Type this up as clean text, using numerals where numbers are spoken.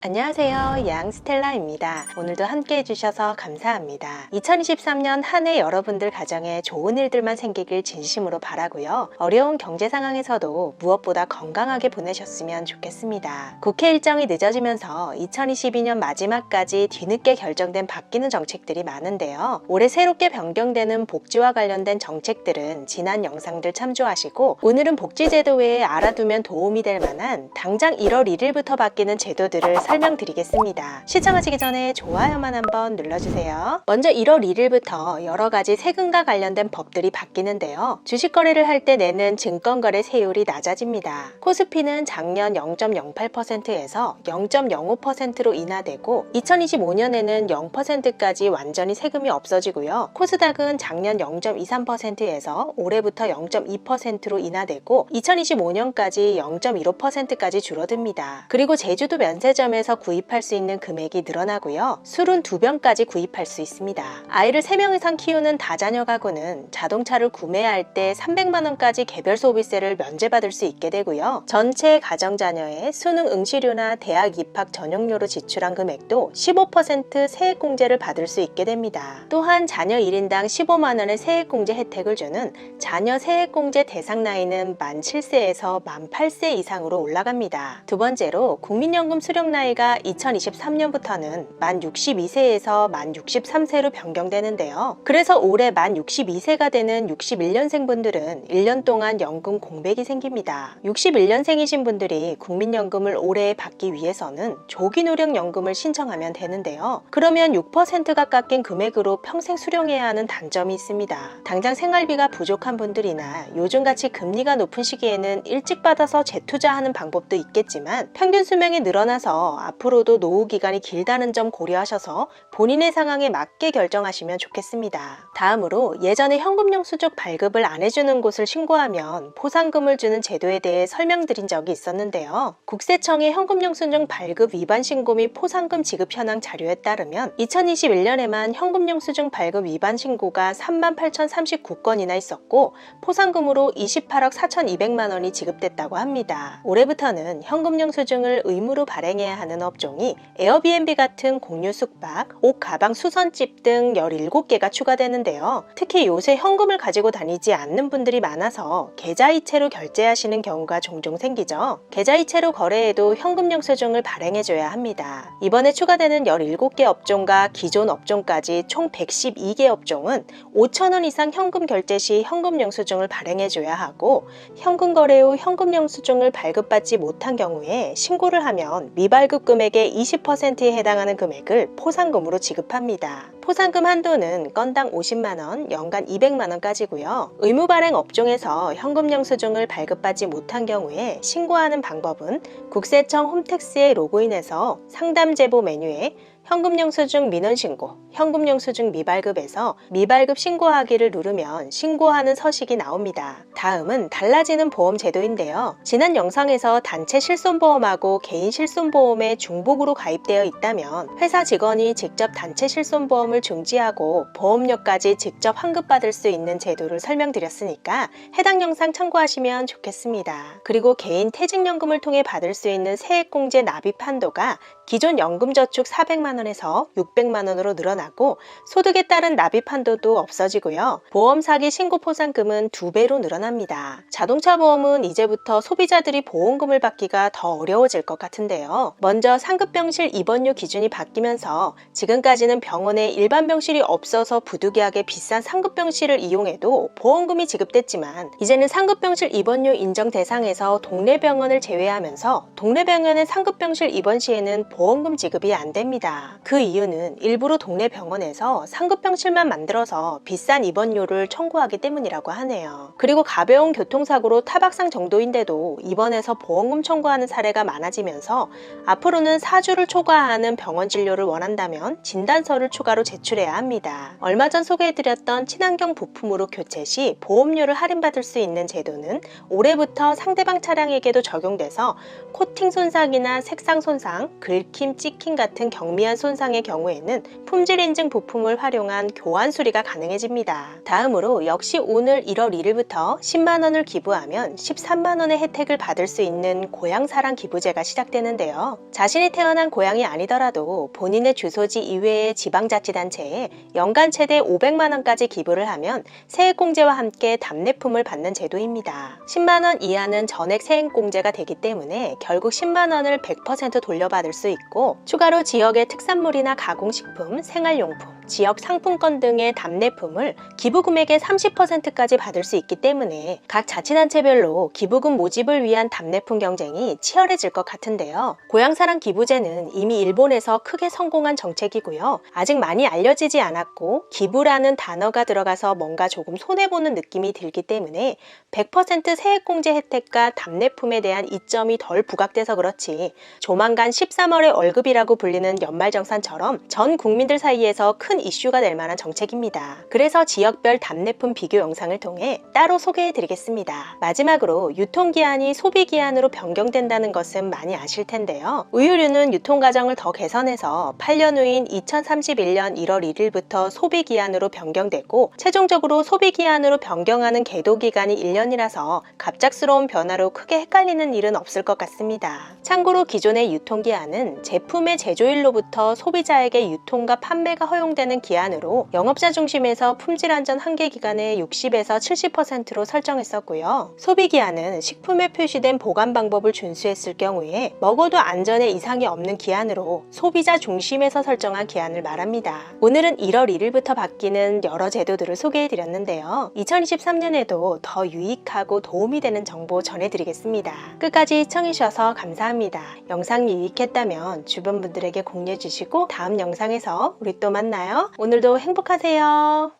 안녕하세요, 양스텔라입니다. 오늘도 함께 해주셔서 감사합니다. 2023년 한 해 여러분들 가정에 좋은 일들만 생기길 진심으로 바라고요. 어려운 경제 상황에서도 무엇보다 건강하게 보내셨으면 좋겠습니다. 국회 일정이 늦어지면서 2022년 마지막까지 뒤늦게 결정된 바뀌는 정책들이 많은데요. 올해 새롭게 변경되는 복지와 관련된 정책들은 지난 영상들 참조하시고, 오늘은 복지제도 외에 알아두면 도움이 될 만한 당장 1월 1일부터 바뀌는 제도들을 설명드리겠습니다. 시청하시기 전에 좋아요만 한번 눌러주세요. 먼저 1월 1일부터 여러가지 세금과 관련된 법들이 바뀌는데요. 주식 거래를 할 때 내는 증권거래 세율이 낮아집니다. 코스피는 작년 0.08%에서 0.05%로 인하되고 2025년에는 0%까지 완전히 세금이 없어지고요. 코스닥은 작년 0.23%에서 올해부터 0.2%로 인하되고 2025년까지 0.15%까지 줄어듭니다. 그리고 제주도 면세점에 에서 구입할 수 있는 금액이 늘어나고요. 술은 2병까지 구입할 수 있습니다. 아이를 3명 이상 키우는 다자녀 가구는 자동차를 구매할 때 300만원까지 개별 소비세를 면제받을 수 있게 되고요. 전체 가정자녀의 수능 응시료나 대학 입학 전용료로 지출한 금액도 15% 세액공제를 받을 수 있게 됩니다. 또한 자녀 1인당 15만원의 세액공제 혜택을 주는 자녀 세액공제 대상 나이는 만 7세에서 만 8세 이상으로 올라갑니다. 두 번째로 국민연금 수령 나이가 2023년부터는 만 62세에서 만 63세로 변경되는데요. 그래서 올해 만 62세가 되는 61년생 분들은 1년 동안 연금 공백이 생깁니다. 61년생이신 분들이 국민연금을 올해 받기 위해서는 조기노령연금을 신청하면 되는데요. 그러면 6%가 깎인 금액으로 평생 수령해야 하는 단점이 있습니다. 당장 생활비가 부족한 분들이나 요즘같이 금리가 높은 시기에는 일찍 받아서 재투자하는 방법도 있겠지만 평균 수명이 늘어나서 앞으로도 노후 기간이 길다는 점 고려하셔서 본인의 상황에 맞게 결정하시면 좋겠습니다. 다음으로 예전에 현금영수증 발급을 안 해주는 곳을 신고하면 포상금을 주는 제도에 대해 설명드린 적이 있었는데요. 국세청의 현금영수증 발급 위반 신고 및 포상금 지급 현황 자료에 따르면 2021년에만 현금영수증 발급 위반 신고가 38,039건이나 있었고 포상금으로 28억 4,200만 원이 지급됐다고 합니다. 올해부터는 현금영수증을 의무로 발행해야 하는 업종이 에어비앤비 같은 공유 숙박, 옷, 가방, 수선집 등 17개가 추가되는데요. 특히 요새 현금을 가지고 다니지 않는 분들이 많아서 계좌이체로 결제하시는 경우가 종종 생기죠. 계좌이체로 거래해도 현금영수증을 발행해줘야 합니다. 이번에 추가되는 17개 업종과 기존 업종까지 총 112개 업종은 5,000원 이상 현금 결제 시 현금영수증을 발행해줘야 하고, 현금 거래 후 현금영수증을 발급받지 못한 경우에 신고를 하면 미발급 금액의 20%에 해당하는 금액을 포상금으로 지급합니다. 포상금 한도는 건당 50만원, 연간 200만원까지고요. 의무 발행 업종에서 현금영수증을 발급받지 못한 경우에 신고하는 방법은 국세청 홈택스에 로그인해서 상담 제보 메뉴에 현금영수증 민원신고, 현금영수증 미발급에서 미발급 신고하기를 누르면 신고하는 서식이 나옵니다. 다음은 달라지는 보험 제도인데요. 지난 영상에서 단체 실손보험하고 개인 실손보험에 중복으로 가입되어 있다면 회사 직원이 직접 단체 실손보험을 중지하고 보험료까지 직접 환급받을 수 있는 제도를 설명드렸으니까 해당 영상 참고하시면 좋겠습니다. 그리고 개인 퇴직연금을 통해 받을 수 있는 세액공제 납입 한도가 기존 연금저축 400만원에서 600만원으로 늘어나고 소득에 따른 납입 한도도 없어지고요. 보험 사기 신고 포상금은 2배로 늘어납니다. 자동차 보험은 이제부터 소비자들이 보험금을 받기가 더 어려워질 것 같은데요. 먼저 상급병실 입원료 기준이 바뀌면서 지금까지는 병원에 일반 병실이 없어서 부득이하게 비싼 상급병실을 이용해도 보험금이 지급됐지만, 이제는 상급병실 입원료 인정 대상에서 동네 병원을 제외하면서 동네 병원의 상급병실 입원 시에는 보험금 지급이 안 됩니다. 그 이유는 일부러 동네 병원에서 상급병실만 만들어서 비싼 입원료를 청구하기 때문이라고 하네요. 그리고 가벼운 교통사고로 타박상 정도인데도 입원해서 보험금 청구하는 사례가 많아지면서 앞으로는 4주를 초과하는 병원 진료를 원한다면 진단서를 추가로 제출해야 합니다. 얼마 전 소개해드렸던 친환경 부품으로 교체 시 보험료를 할인받을 수 있는 제도는 올해부터 상대방 차량에게도 적용돼서 코팅 손상이나 색상 손상, 긁기 익힘, 찍힘 같은 경미한 손상의 경우에는 품질 인증 부품을 활용한 교환 수리가 가능해집니다. 다음으로 역시 오늘 1월 1일부터 10만 원을 기부하면 13만 원의 혜택을 받을 수 있는 고향사랑 기부제가 시작되는데요. 자신이 태어난 고향이 아니더라도 본인의 주소지 이외의 지방자치단체에 연간 최대 500만 원까지 기부를 하면 세액공제와 함께 답례품을 받는 제도입니다. 10만 원 이하는 전액 세액공제가 되기 때문에 결국 10만 원을 100% 돌려받을 수 있고, 추가로 지역의 특산물이나 가공식품, 생활용품, 지역 상품권 등의 답례품을 기부금액의 30%까지 받을 수 있기 때문에 각 자치단체별로 기부금 모집을 위한 답례품 경쟁이 치열해질 것 같은데요. 고향사랑 기부제는 이미 일본에서 크게 성공한 정책이고요. 아직 많이 알려지지 않았고 기부라는 단어가 들어가서 뭔가 조금 손해보는 느낌이 들기 때문에 100% 세액공제 혜택과 답례품에 대한 이점이 덜 부각돼서 그렇지, 조만간 13월의 월급이라고 불리는 연말정산처럼 전 국민들 사이에서 큰 이슈가 될 만한 정책입니다. 그래서 지역별 답례품 비교 영상을 통해 따로 소개해 드리겠습니다. 마지막으로 유통기한이 소비기한으로 변경된다는 것은 많이 아실 텐데요. 우유류는 유통과정을 더 개선해서 8년 후인 2031년 1월 1일부터 소비기한으로 변경되고, 최종적으로 소비기한으로 변경하는 계도기간이 1년이라서 갑작스러운 변화로 크게 헷갈리는 일은 없을 것 같습니다. 참고로 기존의 유통기한은 제품의 제조일로부터 소비자에게 유통과 판매가 허용되는 기한으로 영업자 중심에서 품질안전 한계기간의 60에서 70%로 설정했었고요. 소비기한은 식품에 표시된 보관 방법을 준수했을 경우에 먹어도 안전에 이상이 없는 기한으로 소비자 중심에서 설정한 기한을 말합니다. 오늘은 1월 1일부터 바뀌는 여러 제도들을 소개해드렸는데요. 2023년에도 더 유익하고 도움이 되는 정보 전해드리겠습니다. 끝까지 시청해주셔서 감사합니다. 영상이 유익했다면 주변 분들에게 공유해주시고 다음 영상에서 우리 또 만나요. 오늘도 행복하세요.